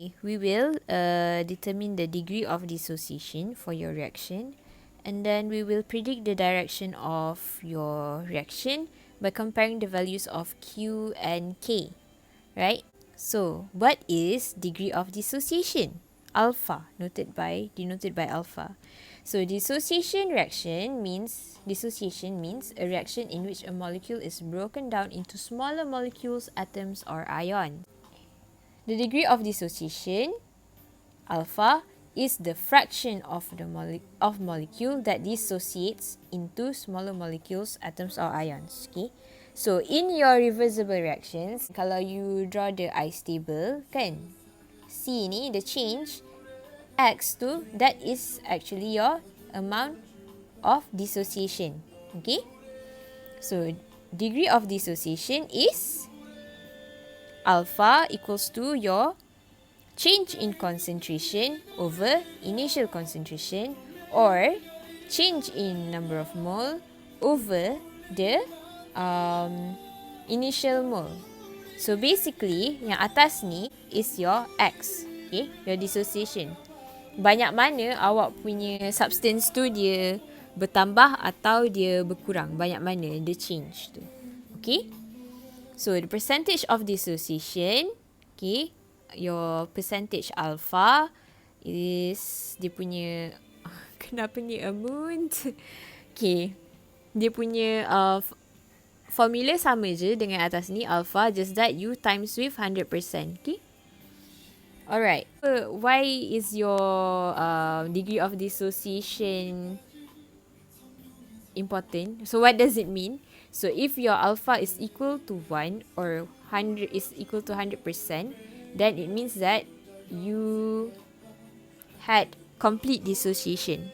We will determine the degree of dissociation for your reaction, and then we will predict the direction of your reaction by comparing the values of Q and K, right? So, what is degree of dissociation? Alpha, denoted by alpha. So, dissociation means a reaction in which a molecule is broken down into smaller molecules, atoms, or ions. The degree of dissociation, alpha, is the fraction of the molecule that dissociates into smaller molecules, atoms, or ions. Okay. So in your reversible reactions, kalau you draw the ice table, kan, C ni the change X tu, that is actually your amount of dissociation. Okay. So degree of dissociation is alpha equals to your change in concentration over initial concentration, or change in number of mole over the initial mole. So basically, yang atas ni is your X, okay, your dissociation. Banyak mana awak punya substance tu dia bertambah atau dia berkurang, banyak mana the change tu. Okay. So the percentage of dissociation, okay, your percentage alpha is dia punya kenapa ni amount? Okay, dia punya formula sama je dengan atas ni alpha, just that you times with 100%. Okay. Alright. Why is your degree of dissociation important? So what does it mean? So if your alpha is equal to 1 or 100 is equal to 100%, then it means that you had complete dissociation.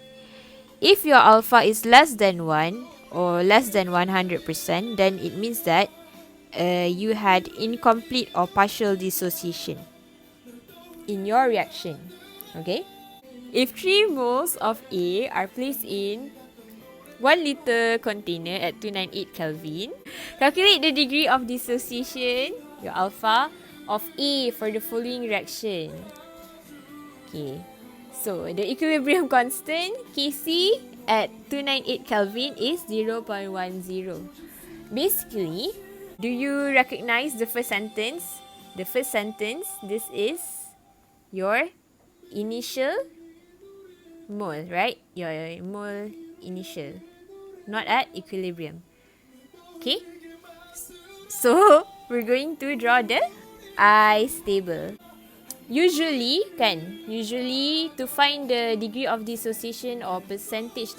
If your alpha is less than 1 or less than 100%, then it means that you had incomplete or partial dissociation in your reaction. Okay? If 3 moles of A are placed in 1 liter container at 298 Kelvin, calculate the degree of dissociation, your alpha, of A for the following reaction. Okay. So, the equilibrium constant, Kc, at 298 Kelvin is 0.10. Basically, do you recognize the first sentence? The first sentence, this is your initial mole, right? Your mole initial, not at equilibrium. Okay, so we're going to draw the ice table. Usually to find the degree of dissociation or percentage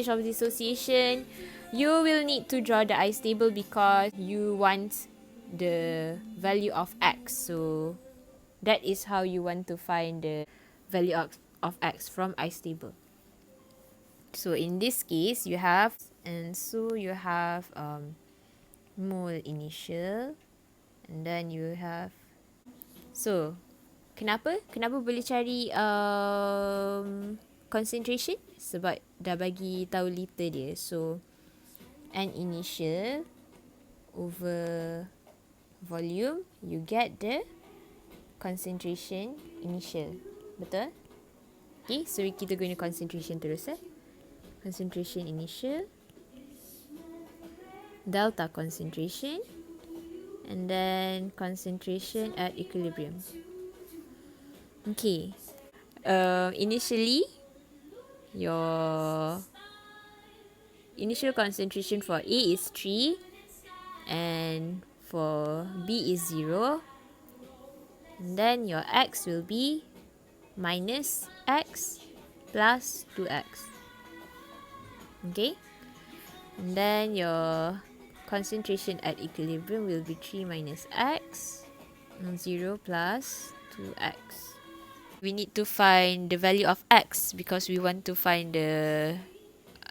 of dissociation, you will need to draw the ice table because you want the value of X. So that is how you want to find the value of X from ice table. So in this case, you have mole initial, and then you have, so kenapa boleh cari concentration? Sebab dah bagi tahu liter dia. So N initial over volume, you get the concentration initial. Betul? Okay, so kita guna concentration terus. Concentration initial, delta concentration, and then concentration at equilibrium. Okay. Initially, your initial concentration for A is 3 and for B is 0. And then your X will be minus X plus 2X. Okay. And then your concentration at equilibrium will be 3 minus X and 0 plus 2X. We need to find the value of X because we want to find the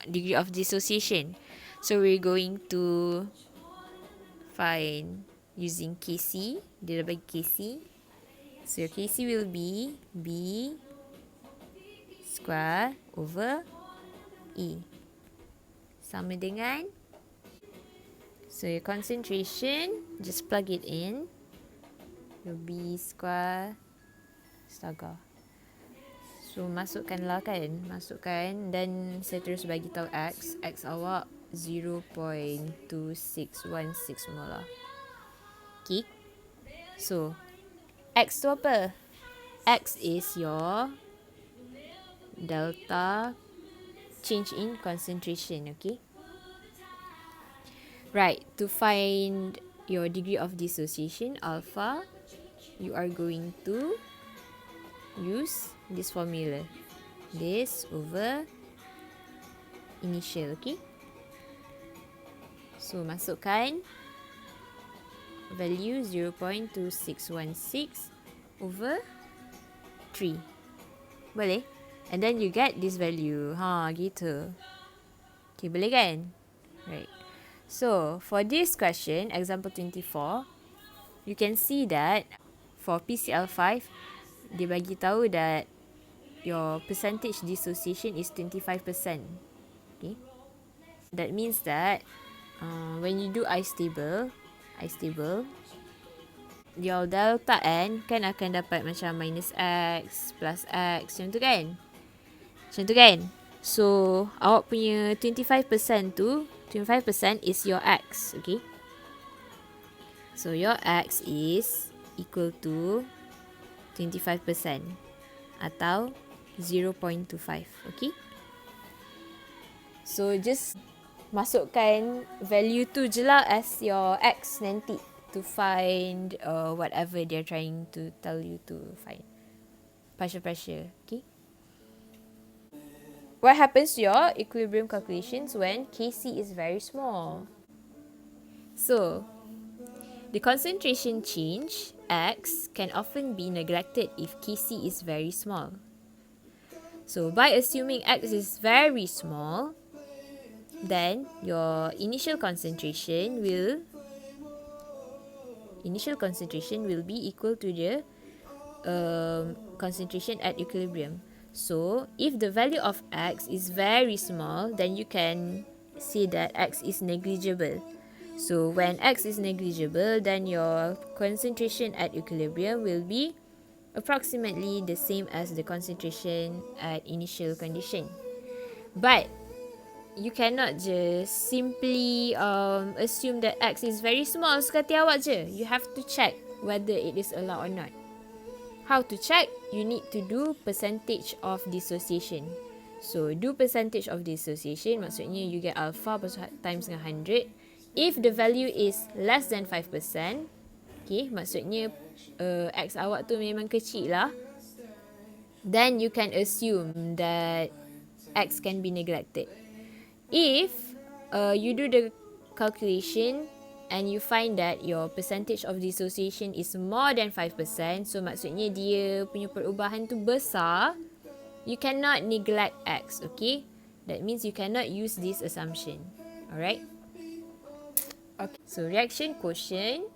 degree of dissociation. So we're going to find using Kc. Dia dah bagi Kc. So your Kc will be B square over E. Sama dengan, so your concentration, just plug it in. Your B square Astaga. So masukkanlah kan. Masukkan dan saya terus bagi tahu X. X awak 0.2616 molar. Okay. So X tu apa? X is your delta change in concentration. Okay. Right. To find your degree of dissociation, alpha, you are going to use this formula. This over initial, okay? So, masukkan value 0.2616 over 3. Boleh? And then you get this value. Gitu. Okay, boleh kan? Right. So, for this question, example 24, you can see that for PCL5, dia bagi tahu that your percentage dissociation is 25%. Okay. That means that when you do I stable, your delta N kan akan dapat macam minus X plus X macam tu kan? So, awak punya 25% tu, 25% is your X, okay? So, your X is equal to 25% atau 0.25, okay? So, just masukkan value tu je lah as your X nanti to find whatever they're trying to tell you to find. Partial pressure, okay? What happens to your equilibrium calculations when Kc is very small? So, the concentration change, X, can often be neglected if Kc is very small. So, by assuming X is very small, then your initial concentration will be equal to the concentration at equilibrium. So, if the value of X is very small, then you can say that X is negligible. So, when X is negligible, then your concentration at equilibrium will be approximately the same as the concentration at initial condition. But, you cannot just simply assume that X is very small sekali awak je. You have to check whether it is allowed or not. How to check? You need to do percentage of dissociation. So, do percentage of dissociation, maksudnya you get alpha times dengan 100. If the value is less than 5%, okay, maksudnya X awak tu memang kecil lah, then you can assume that X can be neglected. If you do the calculation and you find that your percentage of dissociation is more than 5%, so maksudnya dia punya perubahan tu besar, you cannot neglect X, okay? That means you cannot use this assumption. Alright? Okay. So, reaction quotient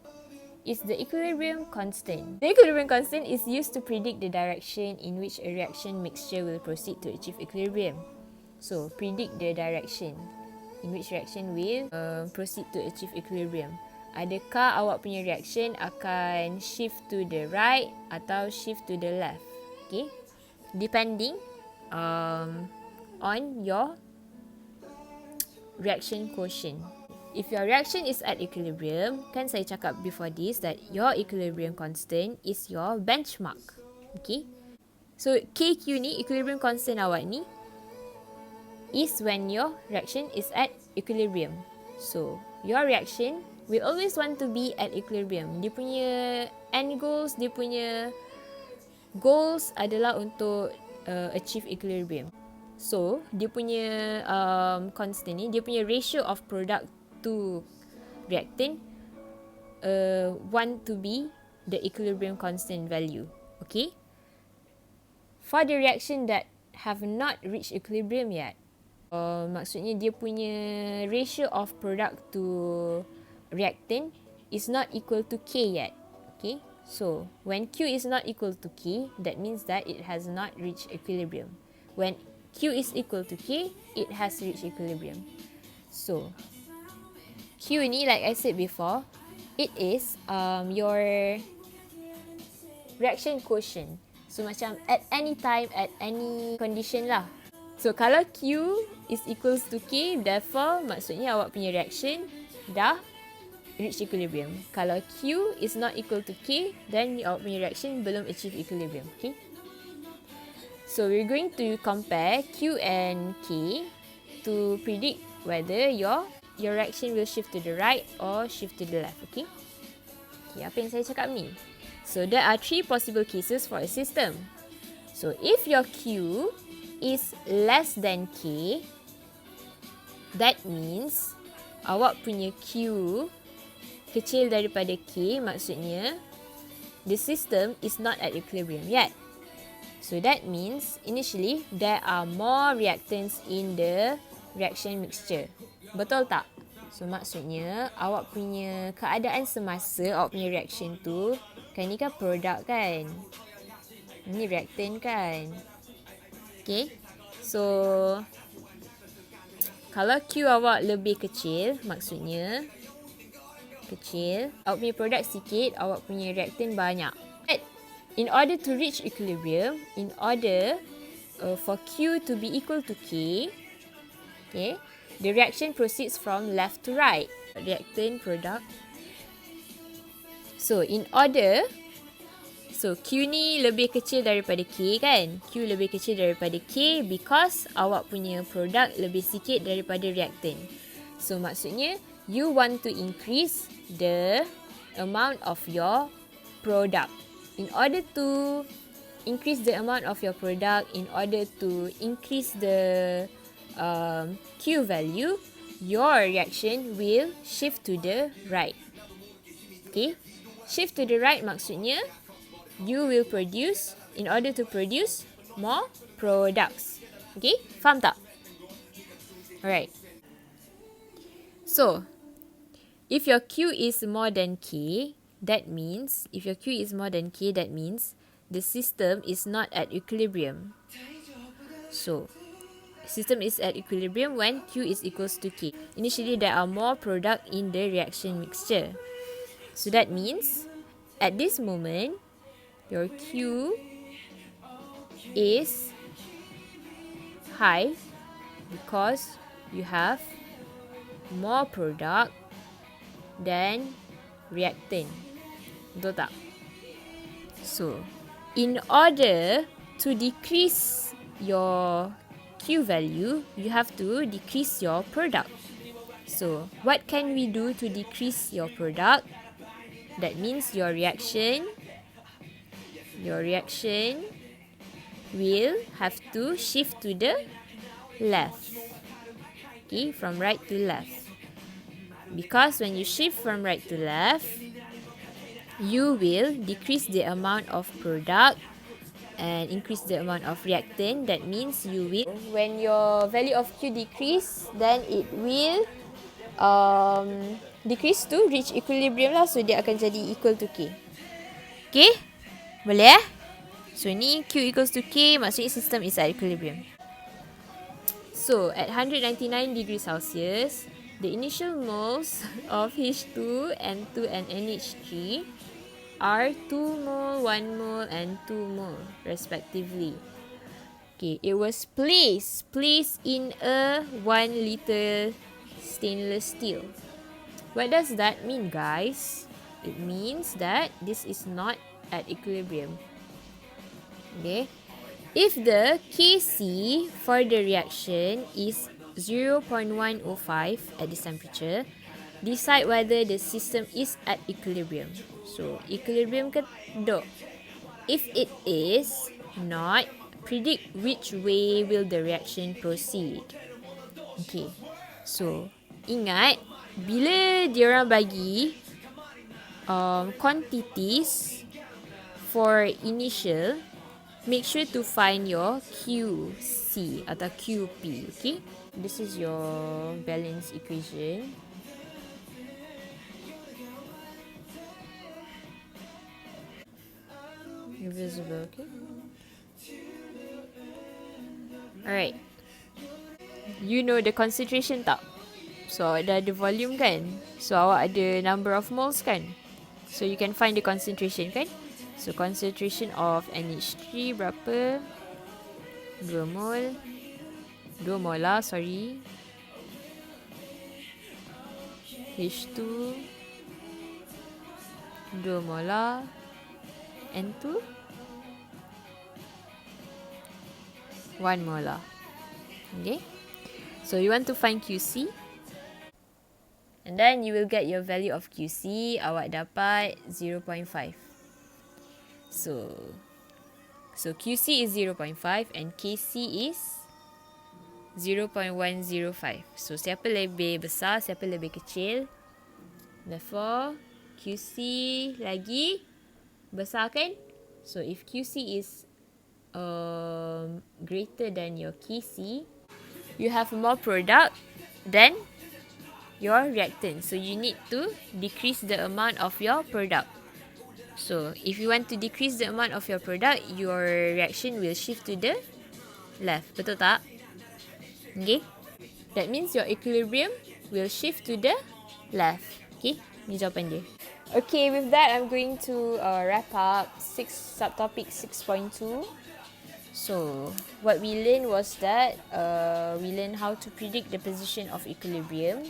is the equilibrium constant. The equilibrium constant is used to predict the direction in which a reaction mixture will proceed to achieve equilibrium. So, predict the direction in which reaction will proceed to achieve equilibrium. Adakah awak punya reaction akan shift to the right atau shift to the left? Okay, depending on your reaction quotient. If your reaction is at equilibrium, kan saya cakap before this that your equilibrium constant is your benchmark. Okay, so KQ ni, equilibrium constant awak ni, is when your reaction is at equilibrium. So, your reaction will always want to be at equilibrium. Dia punya end goals, dia punya goals adalah untuk achieve equilibrium. So, dia punya constant ni, dia punya ratio of product to reactant want to be the equilibrium constant value. Okay? For the reaction that have not reached equilibrium yet, maksudnya dia punya ratio of product to reactant is not equal to K yet. Okay, so when Q is not equal to K, that means that it has not reached equilibrium. When Q is equal to K, it has reached equilibrium. So Q ni, like I said before, it is your reaction quotient. So So macam at any time, at any condition lah. So kalau Q is equals to K, therefore maksudnya awak punya reaction dah reach equilibrium. Kalau Q is not equal to K, then awak punya reaction belum achieve equilibrium. Okay. So we're going to compare Q and K to predict whether your reaction will shift to the right or shift to the left. Okay. Okay, apa yang saya cakap ni? So there are 3 possible cases for a system. So if your Q is less than K, that means awak punya Q kecil daripada K, maksudnya the system is not at equilibrium yet. So that means initially there are more reactants in the reaction mixture. Betul tak? So maksudnya awak punya keadaan semasa awak punya reaction tu, kan ni kan produk kan? Ni reactant kan? Okay. So kalau Q awak lebih kecil, maksudnya kecil, awak punya produk sikit, awak punya reactant banyak. In order to reach equilibrium, in order for Q to be equal to K, okay, the reaction proceeds from left to right. Reactant, product. So Q ni lebih kecil daripada K kan? Q lebih kecil daripada K because awak punya produk lebih sikit daripada reactant. So maksudnya you want to increase the amount of your product. In order to increase the amount of your product, in order to increase the Q value, your reaction will shift to the right. Okay, shift to the right maksudnya you will produce, in order to produce more products. Okay, faham tak? Alright. So, if your Q is more than K, that means the system is not at equilibrium. So, system is at equilibrium when Q is equals to K. Initially, there are more product in the reaction mixture. So that means at this moment, your Q is high because you have more product than reactant. Betul tak? So, in order to decrease your Q value, you have to decrease your product. So, what can we do to decrease your product? That means your reaction will have to shift to the left. Okay, from right to left. Because when you shift from right to left, you will decrease the amount of product and increase the amount of reactant. That means you will, when your value of Q decrease, then it will decrease to reach equilibrium lah. So dia akan jadi equal to K. Okay, boleh So ni Q equals to K, maksudnya system is at equilibrium. So at 199 degrees Celsius, the initial moles of H2, N2 and NH3 are 2 mole, 1 mole and 2 mole respectively. Okay, it was placed in a 1 liter stainless steel. What does that mean, guys? It means that this is not at equilibrium. Okay, if the Kc for the reaction is 0.105 at this temperature, decide whether the system is at equilibrium. So, equilibrium ke tak? If it is not, predict which way will the reaction proceed. Okay, so ingat bila diorang bagi quantities for initial, make sure to find your QC atau QP. Okay, this is your balance equation. Invisible, okay. Alright. You know the concentration tak? So awak dah ada volume kan? So awak ada number of moles kan? So you can find the concentration kan? So concentration of NH3 berapa? 2 mol. 2 molar, sorry. H2 2 molar. N2 1 molar. Okay. So you want to find QC. And then you will get your value of QC. Awak dapat 0.5. So QC is 0.5 and KC is 0.105. So siapa lebih besar, siapa lebih kecil. Therefore, QC lagi besar kan? So if QC is greater than your KC, you have more product than your reactant. So you need to decrease the amount of your product. So if you want to decrease the amount of your product, your reaction will shift to the left. Betul tak? Okay. That means your equilibrium will shift to the left. Okay. Ni jawapan dia. Okay, with that I'm going to wrap up subtopic 6.2. So what we learned was that we learned how to predict the position of equilibrium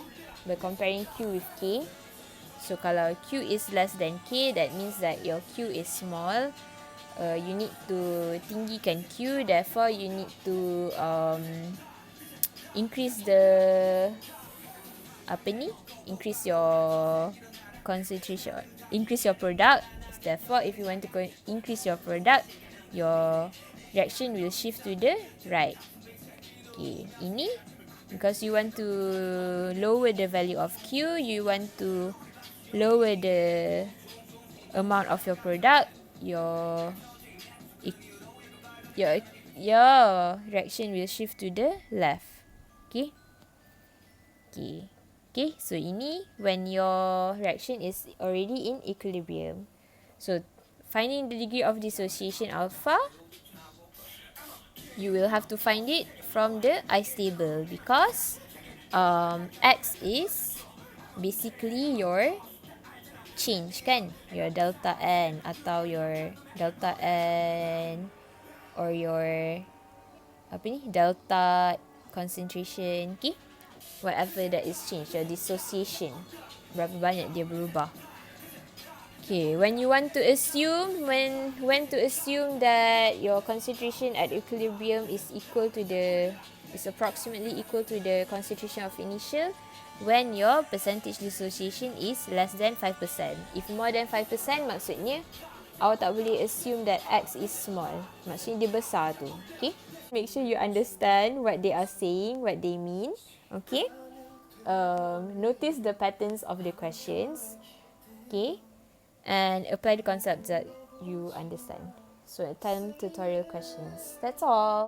by comparing Q with K. So kalau Q is less than K, that means that your Q is small. You need to tinggikan Q, therefore you need to increase increase your concentration, increase your product. Therefore, if you want to increase your product, your reaction will shift to the right. Okay, ini because you want to lower the value of Q, you want to lower the amount of your product, your reaction will shift to the left. Okay. Okay, so ini when your reaction is already in equilibrium. So finding the degree of dissociation alpha, you will have to find it from the ice table because X is basically your change kan, your delta N atau your delta N or your delta concentration, okay, whatever that is changed, your dissociation, berapa banyak dia berubah. Okay, when to assume that your concentration at equilibrium is approximately equal to the concentration of initial, when your percentage dissociation is less than 5%. If more than 5%, maksudnya awak tak boleh assume that X is small. Maksudnya dia besar tu. Okay? Make sure you understand what they are saying, what they mean. Okay? Notice the patterns of the questions. Okay? And apply the concepts that you understand. So, time tutorial questions. That's all.